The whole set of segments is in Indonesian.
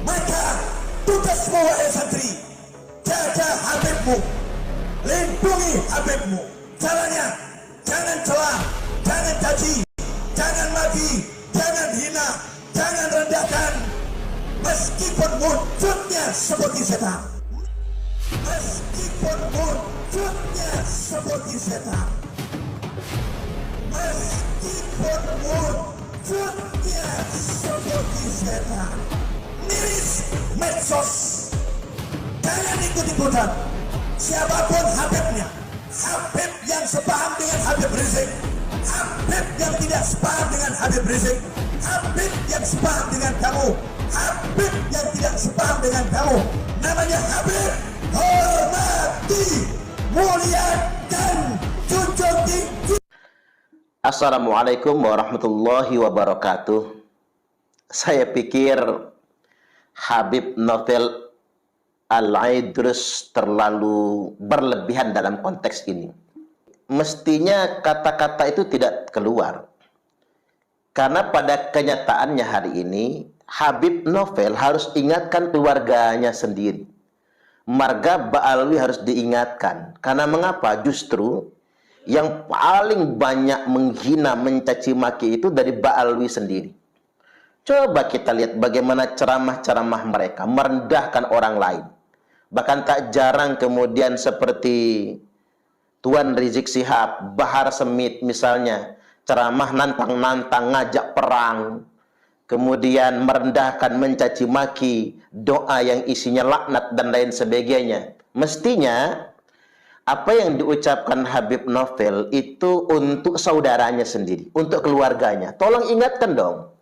Maka tugasmu wahai santri, jaga Habibmu, lindungi Habibmu. Caranya, jangan celah, jangan caci, jangan maki, jangan hina, jangan rendahkan. Meskipun wujudnya seperti setan, meskipun wujudnya seperti setan, meskipun wujudnya seperti setan. Miris medsos, jangan ikut-ikutan. Siapapun Habibnya, Habib yang sepaham dengan Habib Rizik, Habib yang tidak sepaham dengan Habib Rizik, Habib yang sepaham dengan kamu, Habib yang tidak sepaham dengan kamu, namanya Habib. Hormati, muliakan, junjung tinggi. Assalamualaikum warahmatullahi wabarakatuh. Saya pikir Habib Novel Al-Aidrus terlalu berlebihan dalam konteks ini. Mestinya kata-kata itu tidak keluar. Karena pada kenyataannya hari ini, Habib Novel harus ingatkan keluarganya sendiri. Marga Ba'alwi harus diingatkan. Karena mengapa? Justru yang paling banyak menghina, mencaci maki itu dari Ba'alwi sendiri. Coba kita lihat bagaimana ceramah-ceramah mereka merendahkan orang lain. Bahkan tak jarang kemudian seperti Tuan Rizik Shihab, Bahar Smith misalnya, ceramah nantang-nantang, ngajak perang, kemudian merendahkan, mencaci maki, doa yang isinya laknat dan lain sebagainya. Mestinya apa yang diucapkan Habib Novel itu untuk saudaranya sendiri, untuk keluarganya. Tolong ingatkan dong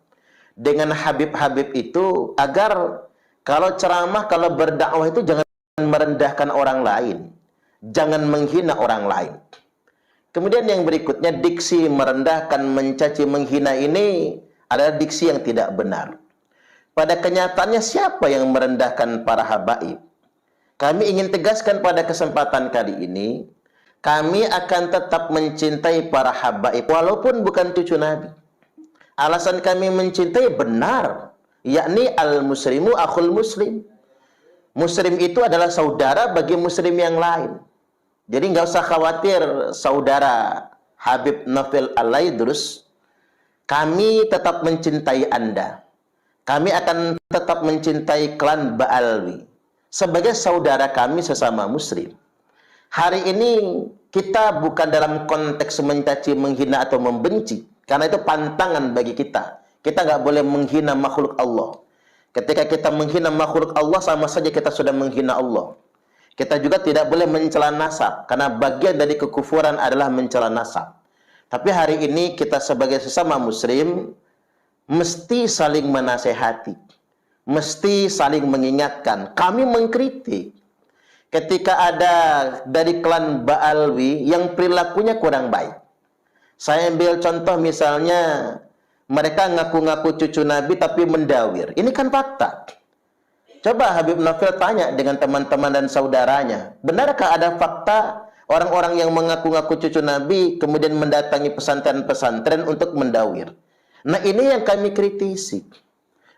dengan Habib-Habib itu agar kalau ceramah, kalau berdakwah itu jangan merendahkan orang lain, jangan menghina orang lain. Kemudian yang berikutnya, diksi merendahkan, mencaci, menghina ini adalah diksi yang tidak benar. Pada kenyataannya siapa yang merendahkan para habaib? Kami ingin tegaskan pada kesempatan kali ini, kami akan tetap mencintai para habaib walaupun bukan cucu Nabi. Alasan kami mencintai benar, yakni al-muslimu akhul muslim. Muslim itu adalah saudara bagi muslim yang lain. Jadi nggak usah khawatir saudara Habib Novel Al-Aidrus, kami tetap mencintai Anda. Kami akan tetap mencintai klan Ba'alwi sebagai saudara kami sesama muslim. Hari ini kita bukan dalam konteks mencaci, menghina atau membenci, karena itu pantangan bagi kita. Kita nggak boleh menghina makhluk Allah. Ketika kita menghina makhluk Allah, sama saja kita sudah menghina Allah. Kita juga tidak boleh mencela nasab, karena bagian dari kekufuran adalah mencela nasab. Tapi hari ini kita sebagai sesama muslim mesti saling menasehati, mesti saling mengingatkan. Kami mengkritik ketika ada dari klan Ba'alwi yang perilakunya kurang baik. Saya ambil contoh misalnya, mereka ngaku-ngaku cucu Nabi tapi mendawir. Ini kan fakta. Coba Habib Novel tanya dengan teman-teman dan saudaranya, benarkah ada fakta orang-orang yang mengaku-ngaku cucu Nabi kemudian mendatangi pesantren-pesantren untuk mendawir? Nah, ini yang kami kritisi.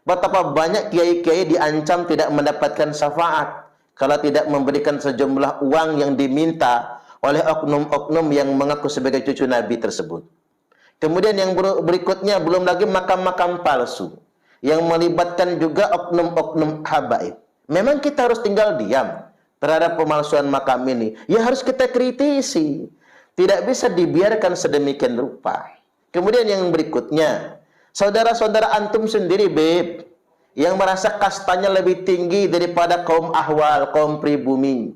Betapa banyak kiai-kiai diancam tidak mendapatkan syafaat kalau tidak memberikan sejumlah uang yang diminta oleh oknum-oknum yang mengaku sebagai cucu Nabi tersebut. Kemudian yang berikutnya, belum lagi makam-makam palsu yang melibatkan juga oknum-oknum habaib. Memang kita harus tinggal diam terhadap pemalsuan makam ini. Ya harus kita kritisi. Tidak bisa dibiarkan sedemikian rupa. Kemudian yang berikutnya, saudara-saudara antum sendiri, Beb, yang merasa kastanya lebih tinggi daripada kaum ahwal, kaum pribumi.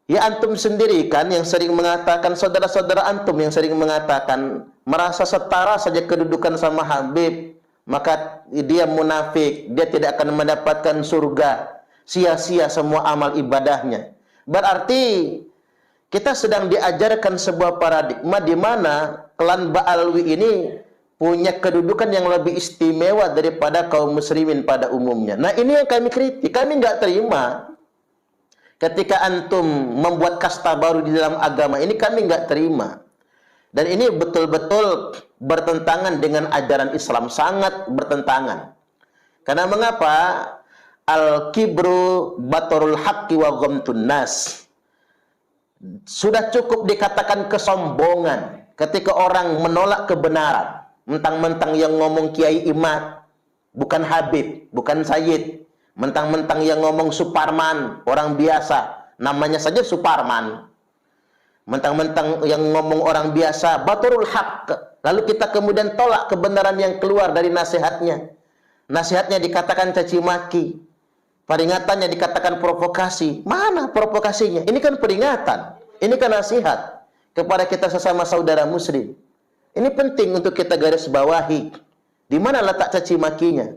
Ya antum sendiri kan yang sering mengatakan, saudara-saudara antum yang sering mengatakan merasa setara saja kedudukan sama Habib, maka dia munafik, dia tidak akan mendapatkan surga, sia-sia semua amal ibadahnya. Berarti kita sedang diajarkan sebuah paradigma di mana klan Ba'alwi ini punya kedudukan yang lebih istimewa daripada kaum muslimin pada umumnya. Nah, ini yang kami kritik, kami nggak terima. Ketika antum membuat kasta baru di dalam agama ini, kami nggak terima. Dan ini betul-betul bertentangan dengan ajaran Islam, sangat bertentangan. Karena mengapa? Al-kibru batorul haqqi wa ghamtun nas. Sudah cukup dikatakan kesombongan ketika orang menolak kebenaran. Mentang-mentang yang ngomong Kiai Imad, bukan Habib, bukan Sayyid. Mentang-mentang yang ngomong Suparman, orang biasa, namanya saja Suparman. Mentang-mentang yang ngomong orang biasa, batorul haqq. Lalu kita kemudian tolak kebenaran yang keluar dari nasihatnya. Nasihatnya dikatakan caci maki. Peringatannya dikatakan provokasi. Mana provokasinya? Ini kan peringatan. Ini kan nasihat kepada kita sesama saudara muslim. Ini penting untuk kita garis bawahi. Di mana letak caci makinya?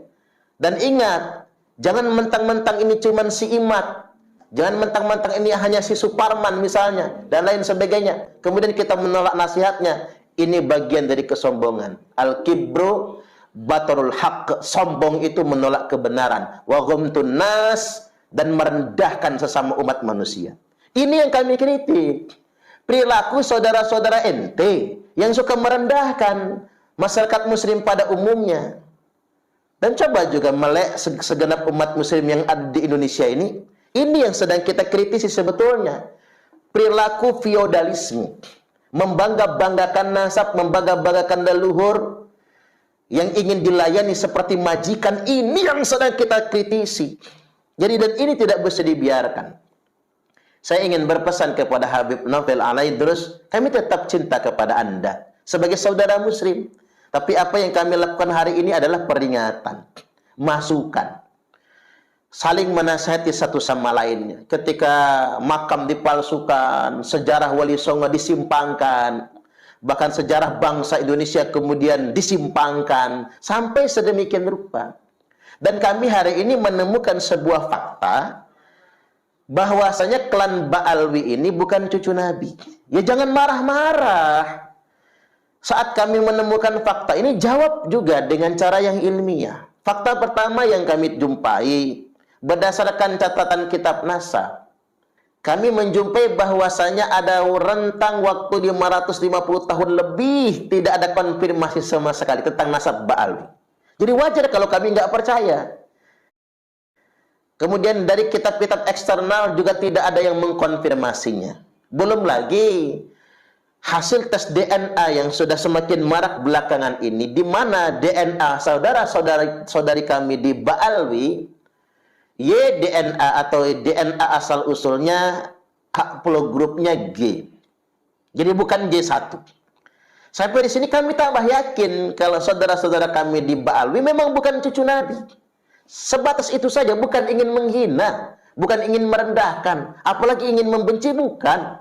Dan ingat, jangan mentang-mentang ini cuman si Imad. Jangan mentang-mentang ini hanya si Suparman misalnya. Dan lain sebagainya. Kemudian kita menolak nasihatnya. Ini bagian dari kesombongan. Al-kibru batorul haqq. Sombong itu menolak kebenaran. Wa ghamtun nas. Dan merendahkan sesama umat manusia. Ini yang kami kritik. Perilaku saudara-saudara ente yang suka merendahkan masyarakat muslim pada umumnya. Dan coba juga melek segenap umat muslim yang ada di Indonesia ini. Ini yang sedang kita kritisi sebetulnya. Perilaku feodalisme. Membangga-banggakan nasab, membangga-banggakan leluhur yang ingin dilayani seperti majikan. Ini yang sedang kita kritisi. Jadi dan ini tidak bisa dibiarkan. Saya ingin berpesan kepada Habib Novel Al-Aidrus, kami tetap cinta kepada Anda sebagai saudara muslim. Tapi apa yang kami lakukan hari ini adalah peringatan, masukan, saling menasihati satu sama lainnya. Ketika makam dipalsukan, sejarah Wali Songo disimpangkan, bahkan sejarah bangsa Indonesia kemudian disimpangkan, sampai sedemikian rupa. Dan kami hari ini menemukan sebuah fakta, bahwasanya klan Ba'alwi ini bukan cucu Nabi. Ya jangan marah-marah. Saat kami menemukan fakta ini, jawab juga dengan cara yang ilmiah. Fakta pertama yang kami jumpai, berdasarkan catatan kitab nasab, kami menjumpai bahwasanya ada rentang waktu 550 tahun lebih tidak ada konfirmasi sama sekali tentang nasab Ba'alwi. Jadi wajar kalau kami nggak percaya. Kemudian dari kitab-kitab eksternal juga tidak ada yang mengkonfirmasinya. Belum lagi hasil tes DNA yang sudah semakin marak belakangan ini, di mana DNA saudara-saudari kami di Ba'alwi, Y-DNA atau DNA asal-usulnya haplogrupnya G. Jadi bukan G1. Sampai di sini kami tambah yakin kalau saudara-saudara kami di Ba'alwi memang bukan cucu Nabi. Sebatas itu saja, bukan ingin menghina, bukan ingin merendahkan, apalagi ingin membenci, bukan.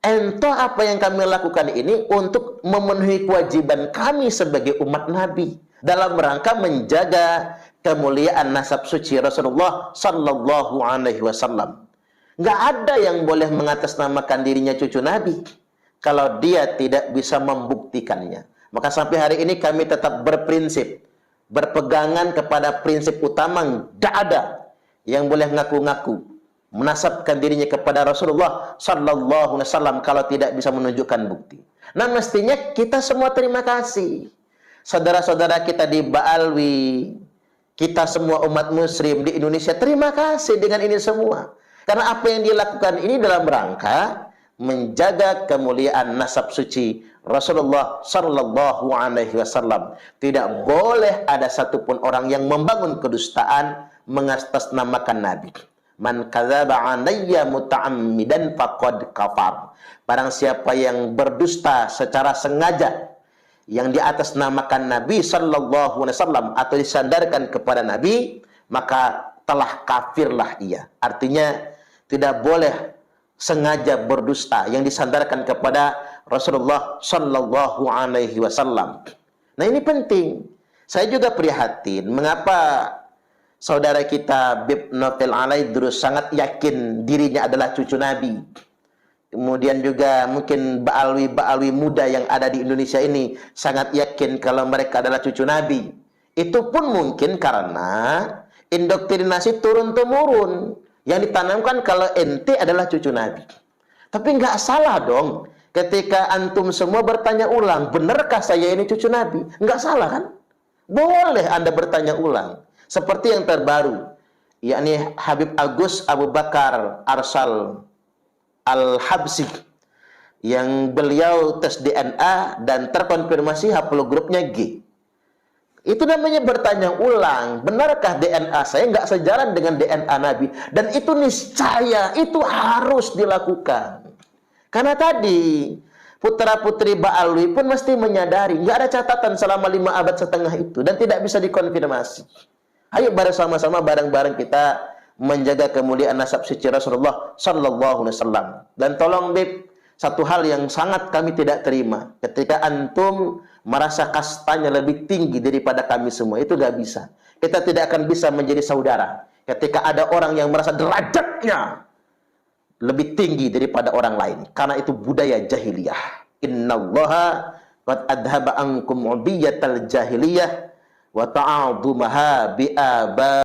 Entah apa yang kami lakukan ini untuk memenuhi kewajiban kami sebagai umat Nabi dalam rangka menjaga kemuliaan nasab suci Rasulullah Sallallahu Alaihi Wasallam. Nggak ada yang boleh mengatasnamakan dirinya cucu Nabi kalau dia tidak bisa membuktikannya. Maka sampai hari ini kami tetap berprinsip, berpegangan kepada prinsip utama, tidak ada yang boleh ngaku-ngaku menasabkan dirinya kepada Rasulullah Sallallahu Alaihi Wasallam kalau tidak bisa menunjukkan bukti. Nah mestinya kita semua terima kasih, saudara-saudara kita di Ba'alwi, kita semua umat muslim di Indonesia terima kasih dengan ini semua. Karena apa yang dilakukan ini dalam rangka menjaga kemuliaan nasab suci Rasulullah Sallallahu Alaihi Wasallam. Tidak boleh ada satupun orang yang membangun kedustaan mengatasnamakan Nabi. Man kadzaba alayya muta'ammidan faqad kafar. Barang siapa yang berdusta secara sengaja yang di atas namakan Nabi Sallallahu Alaihi Wasallam atau disandarkan kepada Nabi, maka telah kafirlah ia. Artinya tidak boleh sengaja berdusta yang disandarkan kepada Rasulullah Sallallahu Alaihi Wasallam. Nah ini penting. Saya juga prihatin mengapa saudara kita Habib Novel Al-Aidrus sangat yakin dirinya adalah cucu Nabi. Kemudian juga mungkin Ba'alwi muda yang ada di Indonesia ini sangat yakin kalau mereka adalah cucu Nabi. Itu pun mungkin karena indoktrinasi turun-temurun yang ditanamkan kalau ente adalah cucu Nabi. Tapi nggak salah dong ketika antum semua bertanya ulang, benarkah saya ini cucu Nabi? Nggak salah kan? Boleh Anda bertanya ulang. seperti yang terbaru, yakni Habib Agus Abu Bakar Arsal Al-Habsyi, yang beliau tes DNA dan terkonfirmasi haplogrupnya G. Itu namanya bertanya ulang, benarkah DNA saya nggak sejalan dengan DNA Nabi? Dan itu niscaya, itu harus dilakukan. Karena tadi, putra-putri Ba'alwi pun mesti menyadari, nggak ada catatan selama 5 abad setengah itu, dan tidak bisa dikonfirmasi. Ayo bersama-sama bareng-bareng kita menjaga kemuliaan nasab suci Rasulullah Sallallahu Alaihi Wasallam. Dan tolong Bib, satu hal yang sangat kami tidak terima, ketika antum merasa kastanya lebih tinggi daripada kami semua, itu gak bisa. Kita tidak akan bisa menjadi saudara ketika ada orang yang merasa derajatnya lebih tinggi daripada orang lain, karena itu budaya jahiliyah. Innallaha qad adhaba ankum ubiyatal jahiliyah wa ta'adumaha bi'aba